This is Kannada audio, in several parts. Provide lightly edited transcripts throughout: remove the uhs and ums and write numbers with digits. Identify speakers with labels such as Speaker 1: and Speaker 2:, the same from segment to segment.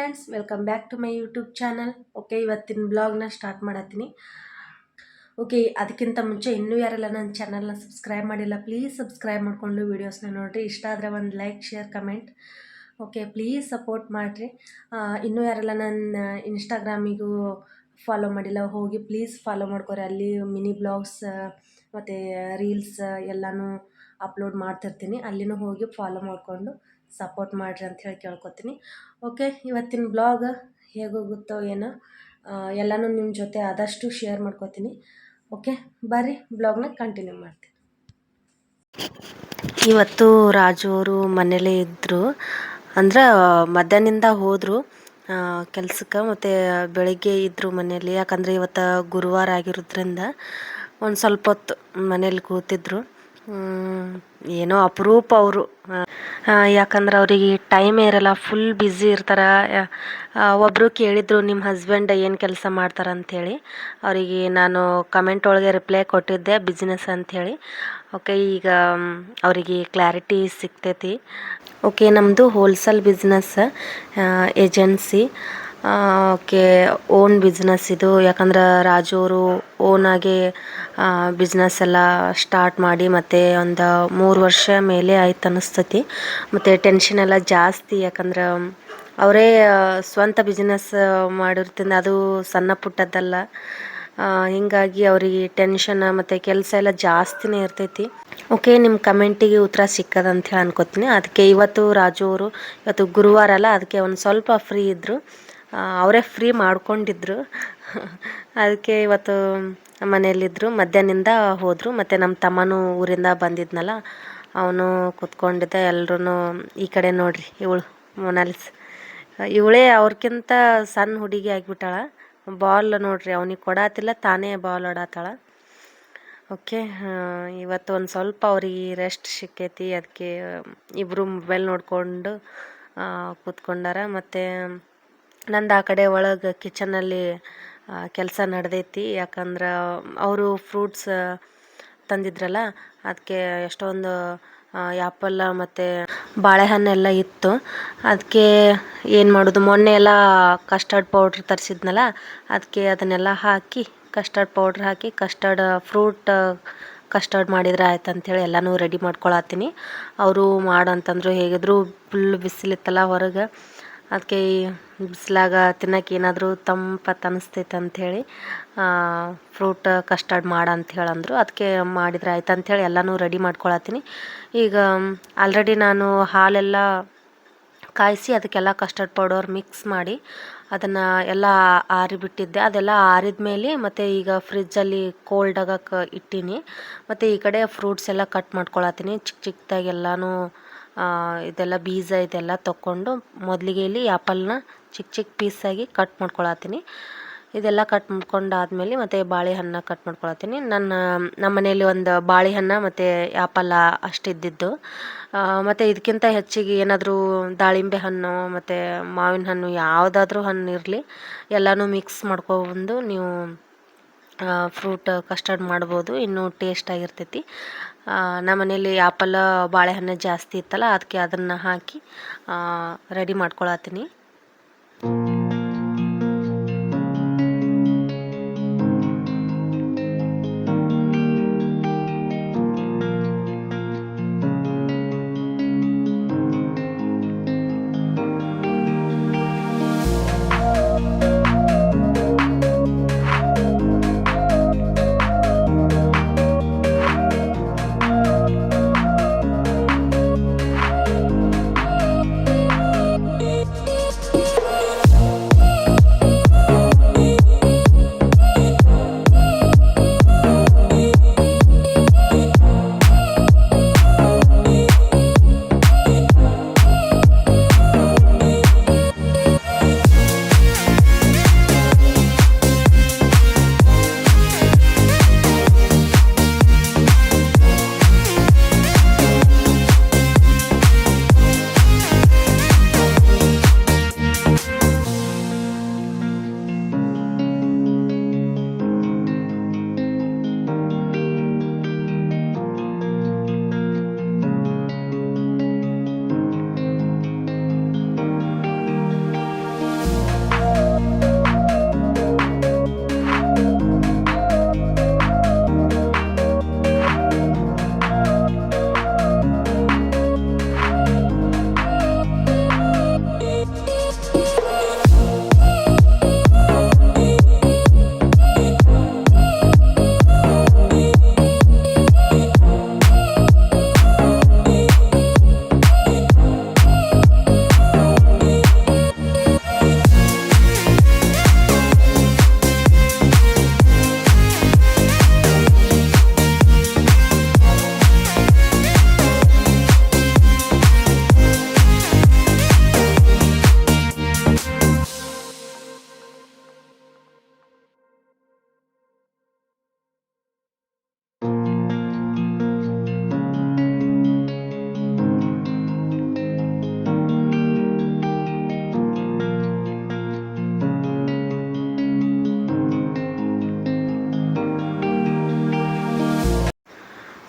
Speaker 1: Friends, welcome back to my YouTube channel. Okay, ಇವತ್ತಿನ ಬ್ಲಾಗ್ನ ಸ್ಟಾರ್ಟ್ ಮಾಡತ್ತೀನಿ. ಓಕೆ, ಅದಕ್ಕಿಂತ ಮುಂಚೆ ಇನ್ನೂ ಯಾರೆಲ್ಲ ನನ್ನ ಚಾನಲ್ನ ಸಬ್ಸ್ಕ್ರೈಬ್ ಮಾಡಿಲ್ಲ, ಪ್ಲೀಸ್ ಸಬ್ಸ್ಕ್ರೈಬ್ ಮಾಡಿಕೊಂಡು ವೀಡಿಯೋಸ್ನ ನೋಡಿರಿ. ಇಷ್ಟ ಆದರೆ ಒಂದು like, share, comment. Okay, please support ಮಾಡಿರಿ. ಇನ್ನೂ ಯಾರೆಲ್ಲ ನನ್ನ ಇನ್ಸ್ಟಾಗ್ರಾಮಿಗೂ ಫಾಲೋ ಮಾಡಿಲ್ಲ, ಹೋಗಿ ಪ್ಲೀಸ್ ಫಾಲೋ ಮಾಡ್ಕೊರಿ. ಅಲ್ಲಿ ಮಿನಿ ಬ್ಲಾಗ್ಸ್ ಮತ್ತು ರೀಲ್ಸ್ ಎಲ್ಲನೂ ಅಪ್ಲೋಡ್ ಮಾಡ್ತಿರ್ತೀನಿ. ಅಲ್ಲಿನೂ ಹೋಗಿ ಫಾಲೋ ಮಾಡಿಕೊಂಡು ಸಪೋರ್ಟ್ ಮಾಡಿರಿ ಅಂತ ಹೇಳಿ ಕೇಳ್ಕೊತೀನಿ. ಓಕೆ, ಇವತ್ತಿನ ಬ್ಲಾಗ್ ಹೇಗೋಗುತ್ತೋ ಏನೋ ಎಲ್ಲನೂ ನಿಮ್ಮ ಜೊತೆ ಆದಷ್ಟು ಶೇರ್ ಮಾಡ್ಕೋತೀನಿ. ಓಕೆ, ಬರ್ರಿ ಬ್ಲಾಗ್ನ ಕಂಟಿನ್ಯೂ ಮಾಡ್ತೀನಿ. ಇವತ್ತು ರಾಜು ಅವರು ಮನೇಲೇ ಇದ್ದರು. ಅಂದ್ರೆ ಮಧ್ಯಾಹ್ನದಿಂದ ಹೋದರು ಕೆಲ್ಸಕ್ಕೆ, ಮತ್ತು ಬೆಳಗ್ಗೆ ಇದ್ದರು ಮನೇಲಿ. ಯಾಕಂದರೆ ಇವತ್ತು ಗುರುವಾರ ಆಗಿರೋದ್ರಿಂದ ಒಂದು ಸ್ವಲ್ಪ ಹೊತ್ತು ಮನೇಲಿ ಕೂತಿದ್ರು. ಏನೋ ಅಪರೂಪ ಅವರು, ಯಾಕಂದ್ರೆ ಅವರಿಗೆ ಟೈಮೇ ಇರಲ್ಲ, ಫುಲ್ ಬ್ಯುಸಿ ಇರ್ತಾರೆ. ಒಬ್ಬರು ಕೇಳಿದರು, ನಿಮ್ಮ ಹಸ್ಬೆಂಡ್ ಏನು ಕೆಲಸ ಮಾಡ್ತಾರೆ ಅಂಥೇಳಿ. ಅವರಿಗೆ ನಾನು ಕಮೆಂಟ್ ಒಳಗೆ ರಿಪ್ಲೈ ಕೊಟ್ಟಿದ್ದೆ, ಬಿಸ್ನೆಸ್ ಅಂಥೇಳಿ. ಓಕೆ, ಈಗ ಅವರಿಗೆ ಕ್ಲಾರಿಟಿ ಸಿಗ್ತೈತಿ. ಓಕೆ, ನಮ್ಮದು wholesale business agency. Okay, own business ಇದು. ಯಾಕಂದ್ರೆ ರಾಜು ಅವರು ಓನಾಗಿ ಬಿಸ್ನೆಸ್ ಎಲ್ಲ ಸ್ಟಾರ್ಟ್ ಮಾಡಿ ಮತ್ತು ಒಂದು 3 ವರ್ಷ ಮೇಲೆ ಆಯ್ತು ಅನ್ನಿಸ್ತೈತಿ. ಮತ್ತು ಟೆನ್ಷನ್ ಎಲ್ಲ ಜಾಸ್ತಿ, ಯಾಕಂದ್ರೆ ಅವರೇ ಸ್ವಂತ ಬಿಸ್ನೆಸ್ ಮಾಡಿರ್ತೀನಿ, ಅದು ಸಣ್ಣ ಪುಟ್ಟದ್ದಲ್ಲ. ಹೀಗಾಗಿ ಅವರಿಗೆ ಟೆನ್ಷನ್ ಮತ್ತು ಕೆಲಸ ಎಲ್ಲ ಜಾಸ್ತಿನೇ ಇರ್ತೈತಿ. ಓಕೆ, ನಿಮ್ಮ ಕಮೆಂಟಿಗೆ ಉತ್ತರ ಸಿಕ್ಕದಂತ ಹೇಳಿ ಅನ್ಕೋತೀನಿ. ಅದಕ್ಕೆ ಇವತ್ತು ರಾಜು ಅವರು, ಇವತ್ತು ಗುರುವಾರ ಅಲ್ಲ, ಅದಕ್ಕೆ ಒಂದು ಸ್ವಲ್ಪ ಫ್ರೀ ಇದ್ದರು, ಅವರೇ ಫ್ರೀ ಮಾಡ್ಕೊಂಡಿದ್ರು. ಅದಕ್ಕೆ ಇವತ್ತು ಮನೆಯಲ್ಲಿದ್ದರು. ಮಧ್ಯಾಹ್ನದಿಂದ ಹೋದರು. ಮತ್ತು ನಮ್ಮ ತಮ್ಮನೂ ಊರಿಂದ ಬಂದಿದ್ನಲ್ಲ, ಅವನು ಕೂತ್ಕೊಂಡಿದ್ದ. ಎಲ್ಲರೂ ಈ ಕಡೆ ನೋಡ್ರಿ, ಇವಳು ಮೊನಾಲಿಸ್, ಇವಳೇ ಅವ್ರಿಗಿಂತ ಸಣ್ಣ ಹುಡುಗಿ ಆಗಿಬಿಟ್ಟಾಳ. ಬಾಲ್ ನೋಡ್ರಿ, ಅವನಿಗೆ ಕೊಡಾತಿಲ್ಲ, ತಾನೇ ಬಾಲ್ ಆಡಾತಾಳ. ಓಕೆ, ಇವತ್ತು ಒಂದು ಸ್ವಲ್ಪ ಅವ್ರಿಗೆ ರೆಸ್ಟ್ ಸಿಕ್ಕೈತಿ. ಅದಕ್ಕೆ ಇಬ್ಬರು ಮೊಬೈಲ್ ನೋಡಿಕೊಂಡು ಕೂತ್ಕೊಂಡಾರ. ಮತ್ತು ನಂದು ಆ ಕಡೆ ಒಳಗೆ ಕಿಚನಲ್ಲಿ ಕೆಲಸ ನಡೆದೈತಿ. ಯಾಕಂದ್ರೆ ಅವರು ಫ್ರೂಟ್ಸ್ ತಂದಿದ್ರಲ್ಲ, ಅದಕ್ಕೆ ಎಷ್ಟೊಂದು ಆ್ಯಪಲ್ ಮತ್ತು ಬಾಳೆಹಣ್ಣೆಲ್ಲ ಇತ್ತು. ಅದಕ್ಕೆ ಏನು ಮಾಡೋದು, ಮೊನ್ನೆ ಎಲ್ಲ ಕಸ್ಟರ್ಡ್ ಪೌಡ್ರ್ ತರಿಸಿದ್ನಲ್ಲ, ಅದಕ್ಕೆ ಅದನ್ನೆಲ್ಲ ಹಾಕಿ, ಕಸ್ಟರ್ಡ್ ಪೌಡ್ರ್ ಹಾಕಿ ಫ್ರೂಟ್ ಕಸ್ಟರ್ಡ್ ಮಾಡಿದ್ರೆ ಆಯ್ತು ಅಂಥೇಳಿ ಎಲ್ಲನೂ ರೆಡಿ ಮಾಡ್ಕೊಳತ್ತೀನಿ. ಅವರು ಮಾಡಂತಂದ್ರು. ಹೇಗಿದ್ರು ಫುಲ್ ಬಿಸಿಲಿತ್ತಲ್ಲ ಹೊರಗೆ, ಅದಕ್ಕೆ ಬಿಸಿಲಾಗ ತಿನ್ನೋಕೆ ಏನಾದರೂ ತಂಪತ್ತು ಅನ್ನಿಸ್ತೈತೆ ಅಂಥೇಳಿ ಫ್ರೂಟ್ ಕಸ್ಟರ್ಡ್ ಅಂತ ಹೇಳಂದ್ರು. ಅದಕ್ಕೆ ಮಾಡಿದ್ರೆ ಆಯ್ತು ಅಂಥೇಳಿ ಎಲ್ಲನೂ ರೆಡಿ ಮಾಡ್ಕೊಳತ್ತೀನಿ. ಈಗ ಆಲ್ರೆಡಿ ನಾನು ಹಾಲೆಲ್ಲ ಕಾಯಿಸಿ ಅದಕ್ಕೆಲ್ಲ ಕಸ್ಟರ್ಡ್ ಪೌಡರ್ ಮಿಕ್ಸ್ ಮಾಡಿ ಅದನ್ನು ಎಲ್ಲ ಆರಿಬಿಟ್ಟಿದ್ದೆ. ಅದೆಲ್ಲ ಆರಿದ ಮೇಲೆ ಮತ್ತು ಈಗ ಫ್ರಿಜ್ಜಲ್ಲಿ ಕೋಲ್ಡ್ ಆಗಕ್ಕೆ ಇಟ್ಟೀನಿ. ಮತ್ತು ಈ ಕಡೆ ಫ್ರೂಟ್ಸ್ ಎಲ್ಲ ಕಟ್ ಮಾಡ್ಕೊಳತ್ತೀನಿ. ಚಿಕ್ಕ ಚಿಕ್ಕದಾಗಿ ಎಲ್ಲನೂ ಇದೆಲ್ಲ ಬೀಜ ಇದೆಲ್ಲ ತೊಗೊಂಡು ಮೊದಲಿಗೆ ಇಲ್ಲಿ ಆ್ಯಪಲ್ನ ಚಿಕ್ಕ ಚಿಕ್ಕ ಪೀಸಾಗಿ ಕಟ್ ಮಾಡ್ಕೊಳತ್ತೀನಿ. ಇದೆಲ್ಲ ಕಟ್ ಮಾಡ್ಕೊಂಡಾದ್ಮೇಲೆ ಮತ್ತು ಬಾಳೆಹಣ್ಣು ಕಟ್ ಮಾಡ್ಕೊಳತ್ತೀನಿ. ನಮ್ಮ ಮನೆಯಲ್ಲಿ ಒಂದು ಬಾಳೆಹಣ್ಣು ಮತ್ತು ಆ್ಯಪಲ್ ಅಷ್ಟಿದ್ದಿದ್ದು. ಮತ್ತು ಇದಕ್ಕಿಂತ ಹೆಚ್ಚಿಗೆ ಏನಾದರೂ ದಾಳಿಂಬೆ ಹಣ್ಣು ಮತ್ತು ಮಾವಿನ ಹಣ್ಣು, ಯಾವುದಾದ್ರೂ ಹಣ್ಣು ಇರಲಿ, ಎಲ್ಲನೂ ಮಿಕ್ಸ್ ಮಾಡ್ಕೊಬಂದು ನೀವು ಫ್ರೂಟ್ ಕಸ್ಟರ್ಡ್ ಮಾಡ್ಬೋದು. ಇನ್ನೂ ಟೇಸ್ಟಾಗಿರ್ತೈತಿ. ನಮ್ಮ ಮನೇಲಿ ಆ್ಯಪಲ್ ಬಾಳೆಹಣ್ಣು ಜಾಸ್ತಿ ಇತ್ತಲ್ಲ, ಅದಕ್ಕೆ ಅದನ್ನು ಹಾಕಿ ರೆಡಿ ಮಾಡ್ಕೊಳತ್ತೀನಿ.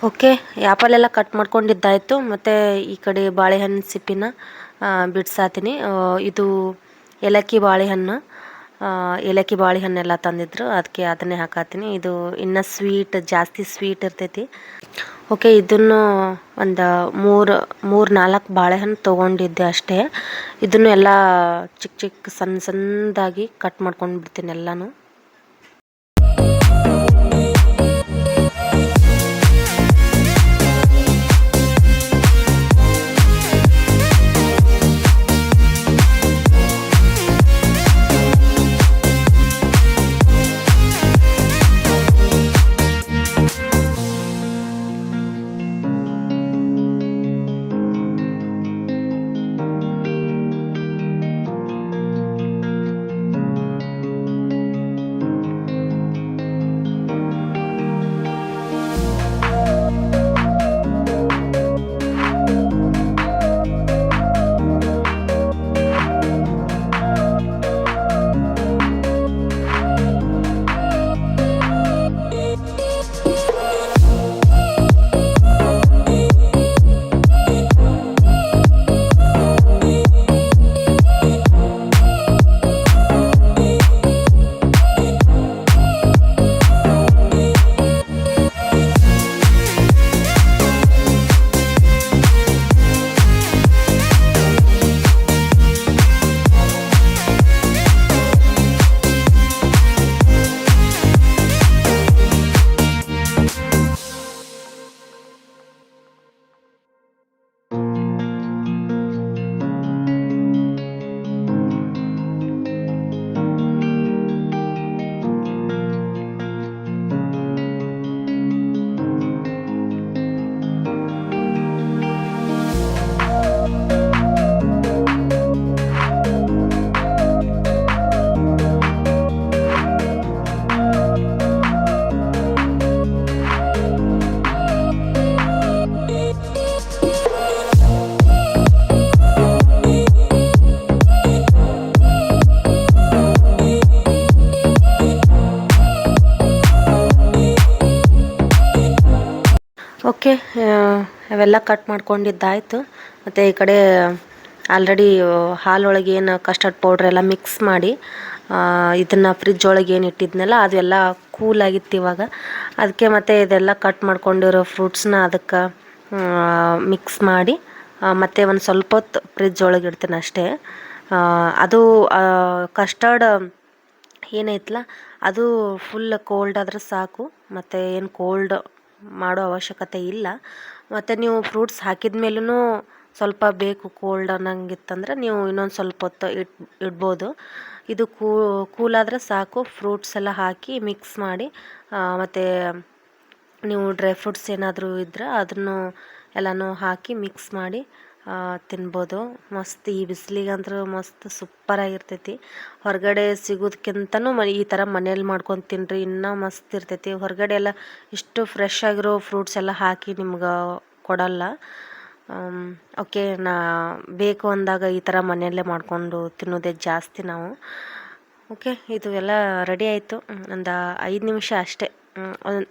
Speaker 1: ಓಕೆ, ಆ್ಯಪಲೆಲ್ಲ ಕಟ್ ಮಾಡ್ಕೊಂಡಿದ್ದಾಯಿತು. ಮತ್ತು ಈ ಕಡೆ ಬಾಳೆಹಣ್ಣು ಸಿಪ್ಪಿನ ಬಿಡ್ಸಾತೀನಿ. ಇದು ಏಲಕ್ಕಿ ಬಾಳೆಹಣ್ಣು, ಏಲಕ್ಕಿ ಬಾಳೆಹಣ್ಣೆಲ್ಲ ತಂದಿದ್ರು, ಅದಕ್ಕೆ ಅದನ್ನೇ ಹಾಕಾತೀನಿ. ಇದು ಇನ್ನೂ ಜಾಸ್ತಿ ಸ್ವೀಟ್ ಇರ್ತೈತಿ. ಓಕೆ, ಇದನ್ನು ಒಂದು ಮೂರು ನಾಲ್ಕು ಬಾಳೆಹಣ್ಣು ತೊಗೊಂಡಿದ್ದೆ ಅಷ್ಟೇ. ಇದನ್ನು ಎಲ್ಲ ಚಿಕ್ಕ ಚಿಕ್ಕ ಸಣ್ಣದಾಗಿ ಕಟ್ ಮಾಡ್ಕೊಂಡು ಬಿಡ್ತೀನಿ ಎಲ್ಲನೂ. ಓಕೆ, ಅವೆಲ್ಲ ಕಟ್ ಮಾಡ್ಕೊಂಡಿದ್ದಾಯಿತು. ಮತ್ತು ಈ ಕಡೆ ಆಲ್ರೆಡಿ ಹಾಲೊಳಗೆ ಏನು ಕಸ್ಟರ್ಡ್ ಪೌಡ್ರ್ ಎಲ್ಲ ಮಿಕ್ಸ್ ಮಾಡಿ ಇದನ್ನು ಫ್ರಿಜ್ ಒಳಗೆ ಏನು ಇಟ್ಟಿದ್ನಲ್ಲ ಅದೆಲ್ಲ ಕೂಲಾಗಿತ್ತು ಇವಾಗ. ಅದಕ್ಕೆ ಮತ್ತು ಇದೆಲ್ಲ ಕಟ್ ಮಾಡ್ಕೊಂಡಿರೋ ಫ್ರೂಟ್ಸ್ನ ಅದಕ್ಕೆ ಮಿಕ್ಸ್ ಮಾಡಿ ಮತ್ತು ಒಂದು ಸ್ವಲ್ಪ ಹೊತ್ತು ಫ್ರಿಜ್ ಒಳಗೆ ಇಡ್ತೀನಿ ಅಷ್ಟೇ. ಅದು ಕಸ್ಟರ್ಡ್ ಏನೈತಲ್ಲ ಅದು ಫುಲ್ ಕೋಲ್ಡ್ ಆದ್ರೆ ಸಾಕು, ಮತ್ತು ಏನು ಕೋಲ್ಡ್ ಮಾಡೋ ಅವಶ್ಯಕತೆ ಇಲ್ಲ. ಮತ್ತು ನೀವು ಫ್ರೂಟ್ಸ್ ಹಾಕಿದ ಮೇಲೂ ಸ್ವಲ್ಪ ಬೇಕು ಕೋಲ್ಡ್ ಅನ್ನಂಗಿತ್ತಂದ್ರೆ ನೀವು ಇನ್ನೊಂದು ಸ್ವಲ್ಪ ಹೊತ್ತು ಇಡ್ಬೋದು. ಇದು ಕೂಲಾದರೆ ಸಾಕು. ಫ್ರೂಟ್ಸ್ ಎಲ್ಲ ಹಾಕಿ ಮಿಕ್ಸ್ ಮಾಡಿ ಮತ್ತು ನೀವು ಡ್ರೈ ಫ್ರೂಟ್ಸ್ ಏನಾದರೂ ಇದ್ದರೆ ಅದನ್ನು ಎಲ್ಲನೂ ಹಾಕಿ ಮಿಕ್ಸ್ ಮಾಡಿ ತಿನ್ಬೋದು. ಮಸ್ತ್ ಈ ಬಿಸಿಲಿಗಂತೂ ಮಸ್ತ್ ಸೂಪರಾಗಿರ್ತೈತಿ. ಹೊರಗಡೆ ಸಿಗೋದಕ್ಕಿಂತನೂ ಈ ಥರ ಮನೇಲಿ ಮಾಡ್ಕೊಂಡು ತಿನ್ನಿರಿ, ಇನ್ನೂ ಮಸ್ತ್ ಇರ್ತೈತಿ. ಹೊರಗಡೆ ಎಲ್ಲ ಇಷ್ಟು ಫ್ರೆಶ್ ಆಗಿರೋ ಫ್ರೂಟ್ಸ್ ಎಲ್ಲ ಹಾಕಿ ನಿಮ್ಗೆ ಕೊಡಲ್ಲ. ಓಕೆ, ಬೇಕು ಅಂದಾಗ ಈ ಥರ ಮನೆಯಲ್ಲೇ ಮಾಡಿಕೊಂಡು ತಿನ್ನೋದೇ ಜಾಸ್ತಿ ನಾವು. ಓಕೆ, ಇದು ಎಲ್ಲ ರೆಡಿ ಆಯಿತು. ಒಂದು 5 ನಿಮಿಷ ಅಷ್ಟೇ.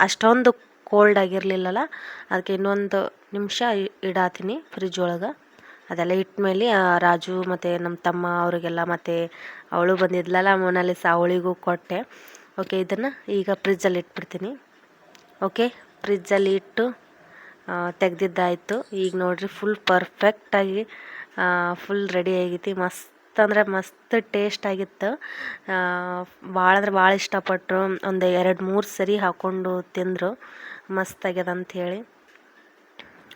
Speaker 1: ಅಷ್ಟೊಂದು ಕೋಲ್ಡ್ ಆಗಿರಲಿಲ್ಲಲ್ಲ, ಅದಕ್ಕೆ ಇನ್ನೊಂದು ನಿಮಿಷ ಇಡಾತೀನಿ ಫ್ರಿಜ್ ಒಳಗೆ. ಅದೆಲ್ಲ ಇಟ್ಮೇಲೆ ರಾಜು ಮತ್ತು ನಮ್ಮ ತಮ್ಮ ಅವರಿಗೆಲ್ಲ, ಮತ್ತು ಅವಳು ಬಂದಿದ್ಲಲ್ಲ ಮೊನಾಲಿಸಾ, ಅವಳಿಗೂ ಕೊಟ್ಟೆ. ಓಕೆ, ಇದನ್ನು ಈಗ ಫ್ರಿಜ್ಜಲ್ಲಿ ಇಟ್ಬಿಡ್ತೀನಿ. ಓಕೆ, ಫ್ರಿಜ್ಜಲ್ಲಿ ಇಟ್ಟು ತೆಗ್ದಿದ್ದಾಯಿತು. ಈಗ ನೋಡಿರಿ ಫುಲ್ ಪರ್ಫೆಕ್ಟಾಗಿ ಫುಲ್ ರೆಡಿ ಆಗೈತಿ. ಮಸ್ತ್ ಅಂದರೆ ಮಸ್ತ್ ಟೇಸ್ಟ್ ಆಗಿತ್ತು. ಭಾಳ ಅಂದ್ರೆ ಭಾಳ ಇಷ್ಟಪಟ್ಟರು. ಒಂದು 2-3 ಸರಿ ಹಾಕ್ಕೊಂಡು ತಿಂದರು ಮಸ್ತ್ ಆಗ್ಯದ ಅಂಥೇಳಿ.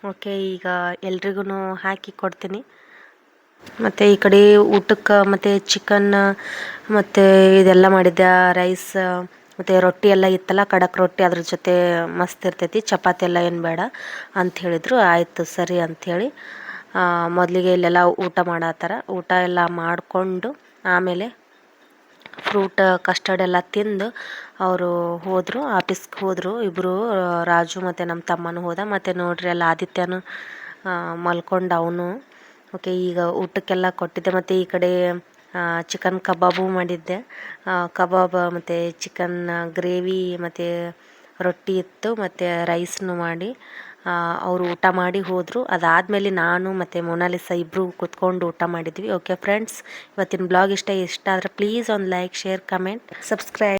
Speaker 1: ಓಕೆ, ಈಗ ಎಲ್ರಿಗೂ ಹಾಕಿ ಕೊಡ್ತೀನಿ. ಮತ್ತು ಈ ಕಡೆ ಊಟಕ್ಕೆ ಮತ್ತು ಚಿಕನ್ ಮತ್ತು ಇದೆಲ್ಲ ಮಾಡಿದ್ದೆ, ರೈಸ್ ಮತ್ತು ರೊಟ್ಟಿ ಎಲ್ಲ ಇತ್ತಲ್ಲ, ಖಡಕ್ ರೊಟ್ಟಿ, ಅದ್ರ ಜೊತೆ ಮಸ್ತ್ ಇರ್ತೈತಿ. ಚಪಾತಿ ಎಲ್ಲ ಏನು ಬೇಡ ಅಂತ ಹೇಳಿದರು. ಆಯಿತು ಸರಿ ಅಂಥೇಳಿ ಮೊದಲಿಗೆ ಇಲ್ಲೆಲ್ಲ ಊಟ ಮಾಡತ್ತಾರ. ಊಟ ಎಲ್ಲ ಮಾಡಿಕೊಂಡು ಆಮೇಲೆ ಫ್ರೂಟ್ ಕಸ್ಟರ್ಡ್ ಎಲ್ಲ ತಿಂದು ಅವರು ಹೋದರು, ಆಫೀಸ್ಗೆ ಹೋದರು ಇಬ್ಬರು, ರಾಜು ಮತ್ತು ನಮ್ಮ ತಮ್ಮನೂ ಹೋದ. ಮತ್ತು ನೋಡ್ರಿ ಎಲ್ಲ ಆದಿತ್ಯನೂ ಮಲ್ಕೊಂಡು ಅವನು. ಓಕೆ, ಈಗ ಊಟಕ್ಕೆಲ್ಲ ಕೊಟ್ಟಿದ್ದೆ. ಮತ್ತು ಈ ಕಡೆ ಚಿಕನ್ ಕಬಾಬು ಮಾಡಿದ್ದೆ. ಕಬಾಬ್ ಮತ್ತು ಚಿಕನ್ ಗ್ರೇವಿ ಮತ್ತು ರೊಟ್ಟಿ ಇತ್ತು ಮತ್ತು ರೈಸ್ನು ಮಾಡಿ ಅವರು ಊಟ ಮಾಡಿ ಹೋದರು. ಅದಾದಮೇಲೆ ನಾನು ಮತ್ತು ಮೊನಾಲಿಸಾ ಇಬ್ಬರು ಕೂತ್ಕೊಂಡು ಊಟ ಮಾಡಿದ್ವಿ. ಓಕೆ ಫ್ರೆಂಡ್ಸ್, ಇವತ್ತಿನ ಬ್ಲಾಗ್ ಇಷ್ಟ ಆದರೆ ಪ್ಲೀಸ್ ಒಂದು ಲೈಕ್, ಶೇರ್, ಕಮೆಂಟ್, ಸಬ್ಸ್ಕ್ರೈಬ್.